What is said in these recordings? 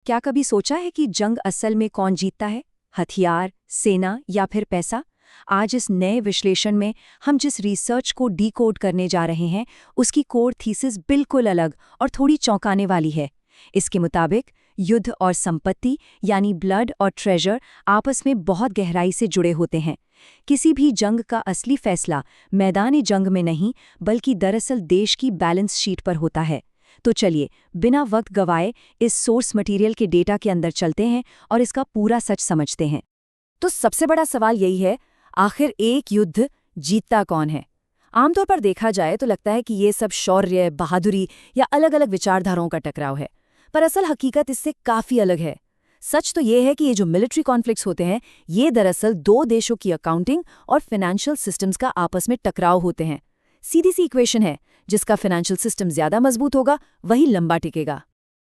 क्या कभी सोचा है कि जंग असल में कौन जीतता है? हथियार, सेना या फिर पैसा? आज इस नए विश्लेषण में हम जिस रिसर्च को डीकोड करने जा रहे हैं, उसकी कोर थीसिस बिल्कुल अलग और थोड़ी चौंकाने वाली है। इसके मुताबिक युद्ध और संपत्ति यानी ब्लड और ट्रेजर आपस में बहुत गहराई से जुड़े होते हैं। किसी भी जंग का असली फैसला मैदान जंग में नहीं, बल्कि दरअसल देश की बैलेंस शीट पर होता है। तो चलिए, बिना वक्त गवाए इस सोर्स मटेरियल के डेटा के अंदर चलते हैं और इसका पूरा सच समझते हैं। तो सबसे बड़ा सवाल यही है, आखिर एक युद्ध जीतता कौन है? आमतौर पर देखा जाए तो लगता है कि ये सब शौर्य, बहादुरी या अलग-अलग विचारधाराओं का टकराव है, पर असल हकीकत इससे काफ़ी अलग है। सच तो ये है कि ये जो मिलिट्री कॉन्फ्लिक्ट्स होते हैं, ये दरअसल दो देशों की अकाउंटिंग और फाइनेंशियल सिस्टम्स का आपस में टकराव होते हैं। सीधी सी इक्वेशन है, जिसका फाइनेंशियल सिस्टम ज़्यादा मजबूत होगा वही लंबा टिकेगा।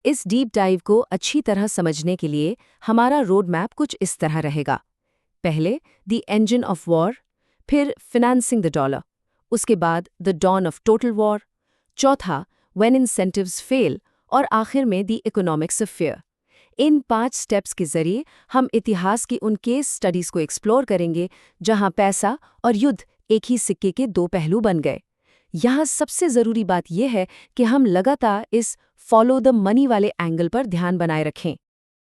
इस डीप डाइव को अच्छी तरह समझने के लिए हमारा रोड मैप कुछ इस तरह रहेगा। पहले द इंजन ऑफ वॉर, फिर फिनेंसिंग द डॉलर, उसके बाद the dawn of total war, चौथा व्हेन इंसेंटिव्स फेल और आखिर में द इकोनॉमिक्स ऑफ फियर। इन 5 स्टेप्स के जरिए हम इतिहास की उन केस स्टडीज को एक्सप्लोर करेंगे जहां पैसा और युद्ध एक ही सिक्के के दो पहलू बन गए। यहाँ सबसे ज़रूरी बात यह है कि हम लगातार इस फॉलो द मनी वाले एंगल पर ध्यान बनाए रखें।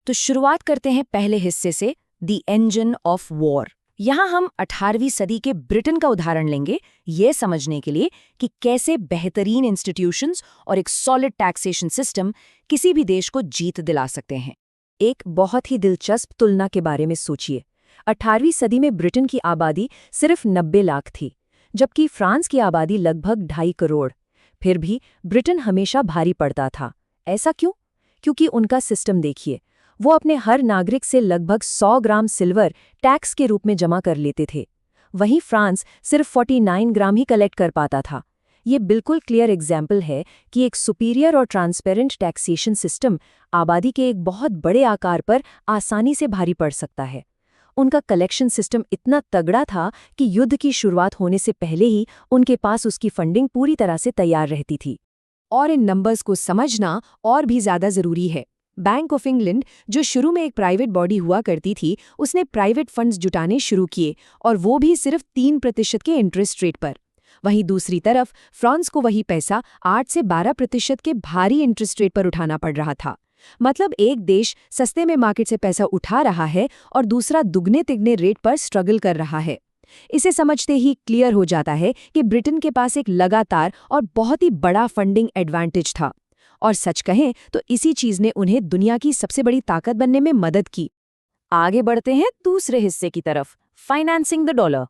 तो शुरुआत करते हैं पहले हिस्से से, द इंजन ऑफ वॉर। यहाँ हम 18वीं सदी के ब्रिटेन का उदाहरण लेंगे, ये समझने के लिए कि कैसे बेहतरीन इंस्टीट्यूशंस और एक सॉलिड टैक्सेशन सिस्टम किसी भी देश को जीत दिला सकते हैं। एक बहुत ही दिलचस्प तुलना के बारे में सोचिए। 18वीं सदी में ब्रिटेन की आबादी सिर्फ 90 लाख थी, जबकि फ्रांस की आबादी लगभग 2.5 करोड़। फिर भी ब्रिटेन हमेशा भारी पड़ता था। ऐसा क्यों? क्योंकि उनका सिस्टम देखिए, वो अपने हर नागरिक से लगभग 100 ग्राम सिल्वर टैक्स के रूप में जमा कर लेते थे। वहीं फ्रांस सिर्फ 49 ग्राम ही कलेक्ट कर पाता था। ये बिल्कुल क्लियर एग्जाम्पल है कि एक सुपीरियर और ट्रांसपेरेंट टैक्सेशन सिस्टम आबादी के एक बहुत बड़े आकार पर आसानी से भारी पड़ सकता है। उनका कलेक्शन सिस्टम इतना तगड़ा था कि युद्ध की शुरुआत होने से पहले ही उनके पास उसकी फंडिंग पूरी तरह से तैयार रहती थी। और इन नंबर्स को समझना और भी ज़्यादा ज़रूरी है। बैंक ऑफ इंग्लैंड, जो शुरू में एक प्राइवेट बॉडी हुआ करती थी, उसने प्राइवेट फंड्स जुटाने शुरू किए, और वो भी सिर्फ 3% के इंटरेस्ट रेट पर। वहीं दूसरी तरफ फ्रांस को वही पैसा 8 से 12% के भारी इंटरेस्ट रेट पर उठाना पड़ रहा था। मतलब एक देश सस्ते में मार्केट से पैसा उठा रहा है और दूसरा दुगने तिगने रेट पर स्ट्रगल कर रहा है। इसे समझते ही क्लियर हो जाता है कि ब्रिटेन के पास एक लगातार और बहुत ही बड़ा फंडिंग एडवांटेज था। और सच कहें तो इसी चीज़ ने उन्हें दुनिया की सबसे बड़ी ताकत बनने में मदद की। आगे बढ़ते हैं दूसरे हिस्से की तरफ, फाइनेंसिंग द डॉलर।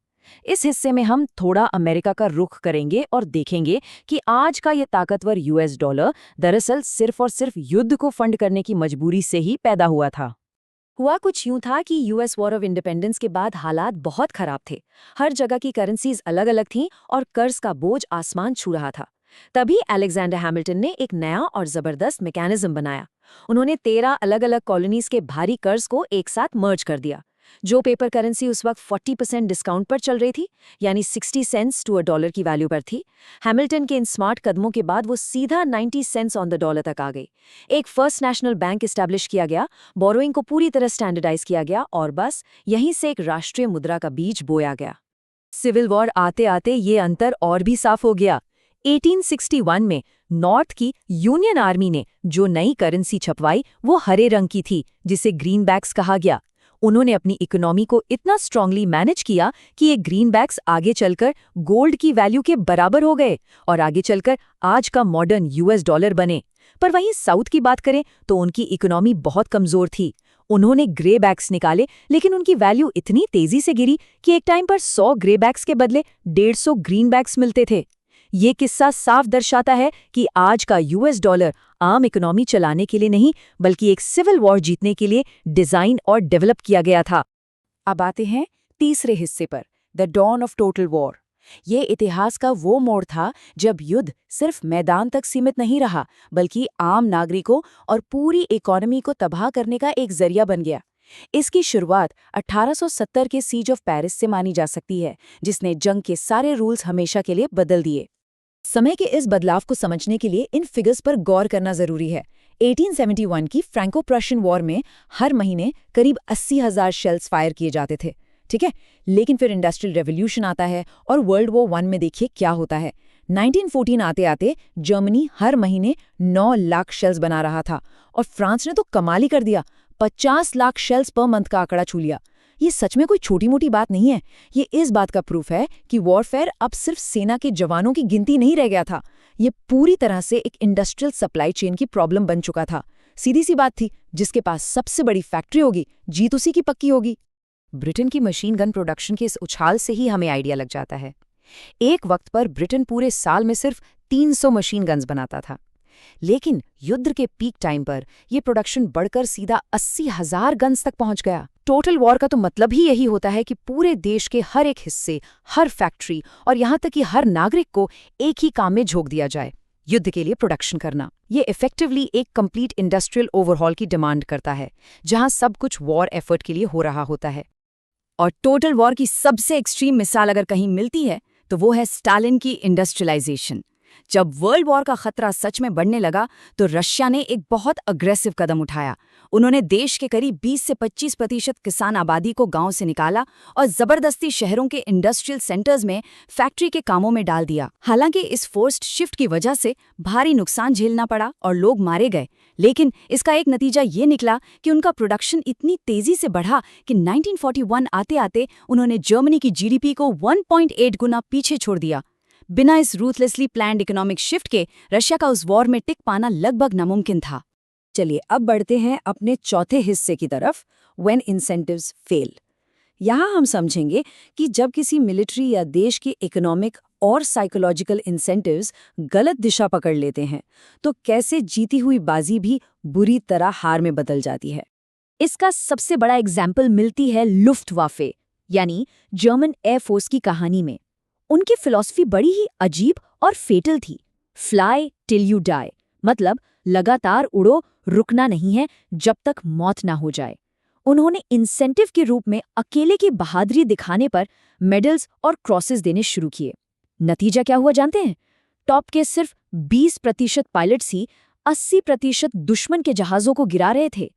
इस हिस्से में हम थोड़ा अमेरिका का रुख करेंगे और देखेंगे कि आज का ये ताकतवर यूएस डॉलर दरअसल सिर्फ और सिर्फ युद्ध को फंड करने की मजबूरी से ही पैदा हुआ था। हुआ कुछ यूं था कि यूएस वॉर ऑफ इंडिपेंडेंस के बाद हालात बहुत खराब थे। हर जगह की करेंसीज अलग अलग थीं और कर्ज का बोझ आसमान छू रहा था। तभी अलेक्जेंडर हैमिल्टन ने एक नया और जबरदस्त मैकेनिज्म बनाया। उन्होंने 13 अलग अलग कॉलोनीज के भारी कर्ज को एक साथ मर्ज कर दिया। जो पेपर करेंसी उस वक्त 40% डिस्काउंट पर चल रही थी, यानी 60 सेंट्स टू $1 की वैल्यू पर थी, हैमिल्टन के इन स्मार्ट कदमों के बाद वो सीधा 90 सेंट्स ऑन द डॉलर तक आ गई। एक फर्स्ट नेशनल बैंक एस्टैब्लिश किया गया, बोरोइंग को पूरी तरह स्टैंडर्डाइज किया गया, और बस यहीं से एक राष्ट्रीय मुद्रा का बीज बोया गया। सिविल वॉर आते आते ये अंतर और भी साफ हो गया। 1861 में नॉर्थ की यूनियन आर्मी ने जो नई करेंसी छपवाई वो हरे रंग की थी, जिसे ग्रीनबैक्स कहा गया। उन्होंने अपनी इकोनॉमी को इतना स्ट्रांगली मैनेज किया कि ये ग्रीनबैक्स आगे चलकर गोल्ड की वैल्यू के बराबर हो गए और आगे चलकर आज का मॉडर्न यूएस डॉलर बने। पर वहीं साउथ की बात करें तो उनकी इकोनॉमी बहुत कमजोर थी। उन्होंने ग्रेबैक्स निकाले, लेकिन उनकी वैल्यू इतनी तेजी से गिरी कि एक टाइम पर 100 ग्रेबैक्स के बदले 150 ग्रीनबैक्स मिलते थे। ये किस्सा साफ दर्शाता है कि आज का यूएस डॉलर आम इकोनॉमी चलाने के लिए नहीं, बल्कि एक सिविल वॉर जीतने के लिए डिजाइन और डेवलप किया गया था। अब आते हैं तीसरे हिस्से पर, the dawn of total war. ये इतिहास का वो मोड़ था जब युद्ध सिर्फ मैदान तक सीमित नहीं रहा, बल्कि आम नागरिकों और पूरी इकोनॉमी को तबाह करने का एक जरिया बन गया। इसकी शुरुआत 1870 के सीज ऑफ पेरिस से मानी जा सकती है, जिसने जंग के सारे रूल्स हमेशा के लिए बदल दिए। समय के इस बदलाव को समझने के लिए इन फिगर्स पर गौर करना जरूरी है। 1871 की फ्रैंको प्रशियन वॉर में हर महीने करीब 80,000 शेल्स फायर किए जाते थे, ठीक है। लेकिन फिर इंडस्ट्रियल रेवोल्यूशन आता है और वर्ल्ड वॉर 1 में देखिए क्या होता है। 1914 आते आते जर्मनी हर महीने 9 लाख शेल्स बना रहा था और फ्रांस ने तो कमाल ही कर दिया, 50 लाख शेल्स पर मंथ का आंकड़ा छू लिया। ये सच में कोई छोटी मोटी बात नहीं है। ये इस बात का प्रूफ है कि वॉरफेयर अब सिर्फ सेना के जवानों की गिनती नहीं रह गया था, ये पूरी तरह से एक इंडस्ट्रियल सप्लाई चेन की प्रॉब्लम बन चुका था। सीधी सी बात थी, जिसके पास सबसे बड़ी फैक्ट्री होगी, जीत उसी की पक्की होगी। ब्रिटेन की मशीन गन प्रोडक्शन के इस उछाल से ही हमें आइडिया लग जाता है। एक वक्त पर ब्रिटेन पूरे साल में सिर्फ 300 मशीन गन्स बनाता था, लेकिन युद्ध के पीक टाइम पर यह प्रोडक्शन बढ़कर सीधा 80,000 गन्स तक पहुंच गया। टोटल वॉर का तो मतलब ही यही होता है कि पूरे देश के हर एक हिस्से, हर फैक्ट्री और यहां तक कि हर नागरिक को एक ही काम में झोंक दिया जाए, युद्ध के लिए प्रोडक्शन करना। ये इफेक्टिवली एक कंप्लीट इंडस्ट्रियल ओवरहॉल की डिमांड करता है, जहां सब कुछ वॉर एफर्ट के लिए हो रहा होता है। और टोटल वॉर की सबसे एक्सट्रीम मिसाल अगर कहीं मिलती है तो वो है स्टालिन की इंडस्ट्रियलाइजेशन। जब वर्ल्ड वॉर का खतरा सच में बढ़ने लगा तो रशिया ने एक बहुत अग्रेसिव कदम उठाया। उन्होंने देश के करीब 20 से 25% किसान आबादी को गांव से निकाला और जबरदस्ती शहरों के इंडस्ट्रियल सेंटर्स में फैक्ट्री के कामों में डाल दिया। हालांकि इस फोर्स्ड शिफ्ट की वजह से भारी नुकसान झेलना पड़ा और लोग मारे गए, लेकिन इसका एक नतीजा ये निकला कि उनका प्रोडक्शन इतनी तेजी से बढ़ा कि 1941 आते आते उन्होंने जर्मनी की जीडीपी को 1.8 गुना पीछे छोड़ दिया। बिना इस रूथलेसली प्लान्ड इकोनॉमिक शिफ्ट के रशिया का उस वॉर में टिक पाना लगभग नामुमकिन था। चलिए अब बढ़ते हैं अपने चौथे हिस्से की तरफ, व्हेन इंसेंटिव्स फेल। यहाँ हम समझेंगे कि जब किसी मिलिट्री या देश की इकोनॉमिक और साइकोलॉजिकल इंसेंटिव्स गलत दिशा पकड़ लेते हैं तो कैसे जीती हुई बाजी भी बुरी तरह हार में बदल जाती है। इसका सबसे बड़ा एग्जाम्पल मिलती है लुफ्टवाफे यानी जर्मन एयरफोर्स की कहानी में। उनकी फिलॉसफी बड़ी ही अजीब और फेटल थी, फ्लाई टिल यू डाई, मतलब लगातार उड़ो, रुकना नहीं है जब तक मौत ना हो जाए। उन्होंने इंसेंटिव के रूप में अकेले की बहादुरी दिखाने पर मेडल्स और क्रॉसेस देने शुरू किए। नतीजा क्या हुआ जानते हैं? टॉप के सिर्फ 20% पायलट्स ही 80% दुश्मन के जहाज़ों को गिरा रहे थे।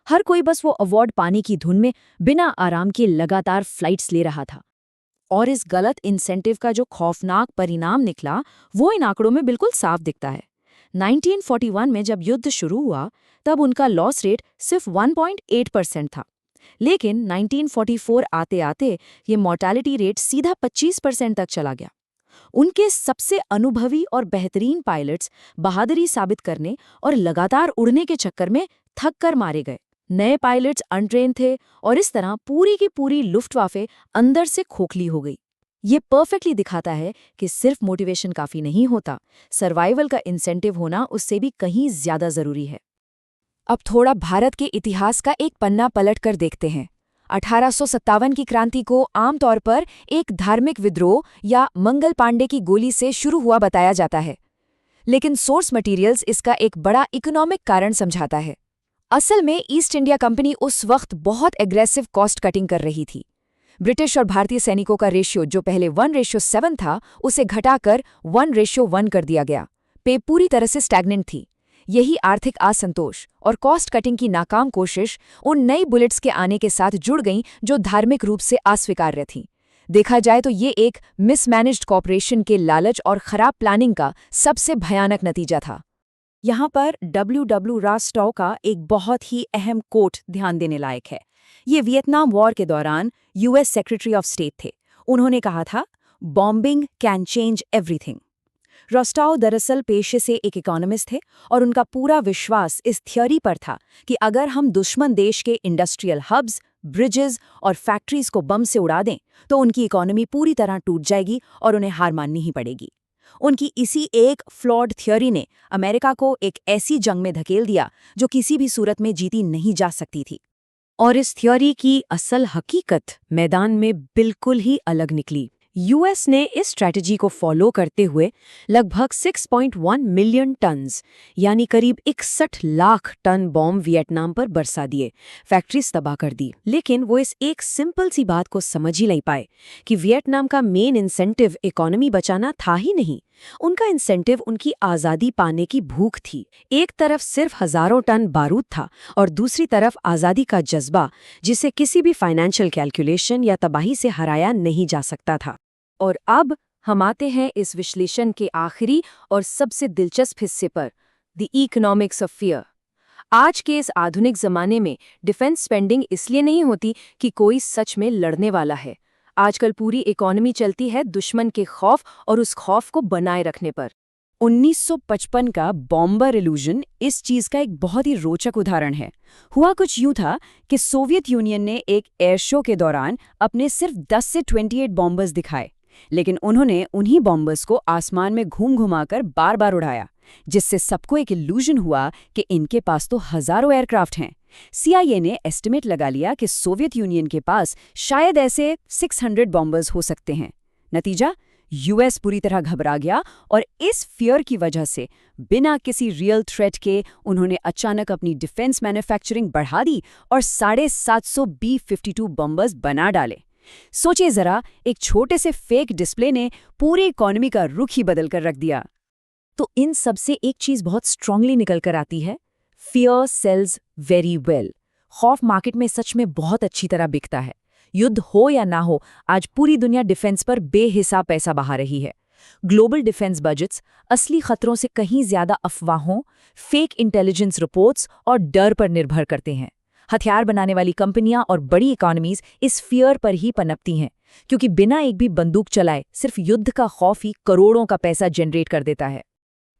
हर कोई बस वो अवार्ड पाने की धुन में बिना आराम के लगातार फ्लाइट्स ले रहा था। और इस गलत इंसेंटिव का जो खौफनाक परिणाम निकला वो इन आंकड़ों में बिल्कुल साफ दिखता है। 1941 में जब युद्ध शुरू हुआ तब उनका लॉस रेट सिर्फ 1.8% था, लेकिन 1944 आते आते ये मॉर्टैलिटी रेट सीधा 25% तक चला गया। उनके सबसे अनुभवी और बेहतरीन पायलट्स बहादुरी साबित करने और लगातार उड़ने के चक्कर में थक कर मारे गए। नए पायलट्स अनट्रेन थे और इस तरह पूरी की पूरी लुफ्टवाफे अंदर से खोखली हो गई। ये परफेक्टली दिखाता है कि सिर्फ मोटिवेशन काफ़ी नहीं होता, सर्वाइवल का इंसेंटिव होना उससे भी कहीं ज़्यादा ज़रूरी है। अब थोड़ा भारत के इतिहास का एक पन्ना पलट कर देखते हैं। 1857 की क्रांति को आमतौर पर एक धार्मिक विद्रोह या मंगल पांडे की गोली से शुरू हुआ बताया जाता है, लेकिन सोर्स मटेरियल्स इसका एक बड़ा इकोनॉमिक कारण समझाता है। असल में ईस्ट इंडिया कंपनी उस वक्त बहुत एग्रेसिव कॉस्ट कटिंग कर रही थी। ब्रिटिश और भारतीय सैनिकों का रेशियो जो पहले 1:7 था उसे घटाकर 1:1 कर दिया गया। पे पूरी तरह से स्टैग्नेंट थी। यही आर्थिक असंतोष और कॉस्ट कटिंग की नाकाम कोशिश उन नई बुलेट्स के आने के साथ जुड़ गईं जो धार्मिक रूप से अस्वीकार्य थीं। देखा जाए तो ये एक मिसमैनेज्ड कॉर्पोरेशन के लालच और खराब प्लानिंग का सबसे भयानक नतीजा था। यहाँ पर W. रास्टॉव का एक बहुत ही अहम कोट ध्यान देने लायक है। ये वियतनाम वॉर के दौरान US सेक्रेटरी ऑफ स्टेट थे। उन्होंने कहा था, बॉम्बिंग कैन चेंज एवरीथिंग। रास्टॉव दरअसल पेशे से एक इकोनॉमिस्ट थे और उनका पूरा विश्वास इस थ्योरी पर था कि अगर हम दुश्मन देश के इंडस्ट्रियल हब्स, ब्रिजेस और फैक्ट्रीज को बम से उड़ा दें तो उनकी इकोनॉमी पूरी तरह टूट जाएगी और उन्हें हार माननी ही पड़ेगी। उनकी इसी एक फ्लॉड थ्योरी ने अमेरिका को एक ऐसी जंग में धकेल दिया जो किसी भी सूरत में जीती नहीं जा सकती थी। और इस थ्योरी की असल हकीकत मैदान में बिल्कुल ही अलग निकली। यूएस ने इस स्ट्रैटेजी को फॉलो करते हुए लगभग 6.1 मिलियन टन्स यानी करीब 61 लाख टन बॉम्ब वियतनाम पर बरसा दिए, फैक्ट्रीज तबाह कर दी। लेकिन वो इस एक सिंपल सी बात को समझ ही नहीं पाए कि वियतनाम का मेन इंसेंटिव इकोनॉमी बचाना था ही नहीं, उनका इंसेंटिव उनकी आज़ादी पाने की भूख थी। एक तरफ सिर्फ हजारों टन बारूद था और दूसरी तरफ आज़ादी का जज्बा, जिसे किसी भी फाइनेंशियल कैलकुलेशन या तबाही से हराया नहीं जा सकता था। और अब हम आते हैं इस विश्लेषण के आखिरी और सबसे दिलचस्प हिस्से पर, द इकोनॉमिक्स ऑफ फियर। आज के इस आधुनिक जमाने में डिफेंस स्पेंडिंग इसलिए नहीं होती कि कोई सच में लड़ने वाला है। आजकल पूरी इकोनॉमी चलती है दुश्मन के खौफ और उस खौफ को बनाए रखने पर। 1955 का बॉम्बर इल्यूजन इस चीज का एक बहुत ही रोचक उदाहरण है। हुआ कुछ यूं था कि सोवियत यूनियन ने एक एयर शो के दौरान अपने सिर्फ 10 से 28 बॉम्बर्स दिखाए, लेकिन उन्होंने उन्हीं बॉम्बर्स को आसमान में घूम घुमाकर बार बार उड़ाया, जिससे सबको एक इल्यूजन हुआ कि इनके पास तो हजारों एयरक्राफ्ट हैं। CIA ने एस्टिमेट लगा लिया कि सोवियत यूनियन के पास शायद ऐसे 600 बॉम्बर्स हो सकते हैं। नतीजा, US पूरी तरह घबरा गया और इस फियर की वजह से बिना किसी रियल थ्रेट के उन्होंने अचानक अपनी डिफेंस मैन्युफैक्चरिंग बढ़ा दी और 750 B-52 बॉम्बर्स बना डाले। सोचिए जरा, एक छोटे से फेक डिस्प्ले ने पूरी इकोनॉमी का रुख ही बदल कर रख दिया। तो इन सब से एक चीज बहुत स्ट्रांगली निकल कर आती है, फियर सेल्स वेरी वेल। खौफ मार्केट में सच में बहुत अच्छी तरह बिकता है। युद्ध हो या ना हो, आज पूरी दुनिया डिफेंस पर बेहिसाब पैसा बहा रही है। ग्लोबल डिफेंस बजट्स असली खतरों से कहीं ज्यादा अफवाहों, फेक इंटेलिजेंस रिपोर्ट्स और डर पर निर्भर करते हैं। हथियार बनाने वाली कंपनियां और बड़ी इकोनॉमीज इस फियर पर ही पनपती हैं, क्योंकि बिना एक भी बंदूक चलाए सिर्फ युद्ध का खौफ ही करोड़ों का पैसा जनरेट कर देता है।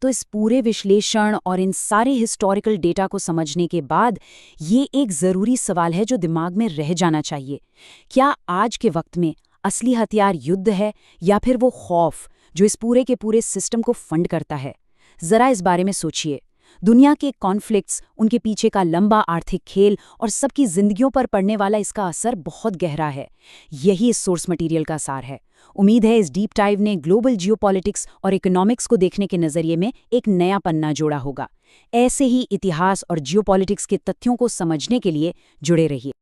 तो इस पूरे विश्लेषण और इन सारे हिस्टोरिकल डेटा को समझने के बाद ये एक ज़रूरी सवाल है जो दिमाग में रह जाना चाहिए। क्या आज के वक्त में असली हथियार युद्ध है या फिर वो खौफ जो इस पूरे के पूरे सिस्टम को फंड करता है? ज़रा इस बारे में सोचिए। दुनिया के कॉन्फ्लिक्ट्स, उनके पीछे का लंबा आर्थिक खेल और सबकी जिंदगियों पर पड़ने वाला इसका असर बहुत गहरा है। यही इस सोर्स मटेरियल का सार है। उम्मीद है इस डीप डाइव ने ग्लोबल जियोपॉलिटिक्स और इकोनॉमिक्स को देखने के नज़रिए में एक नया पन्ना जोड़ा होगा। ऐसे ही इतिहास और जियोपॉलिटिक्स के तथ्यों को समझने के लिए जुड़े रहिए।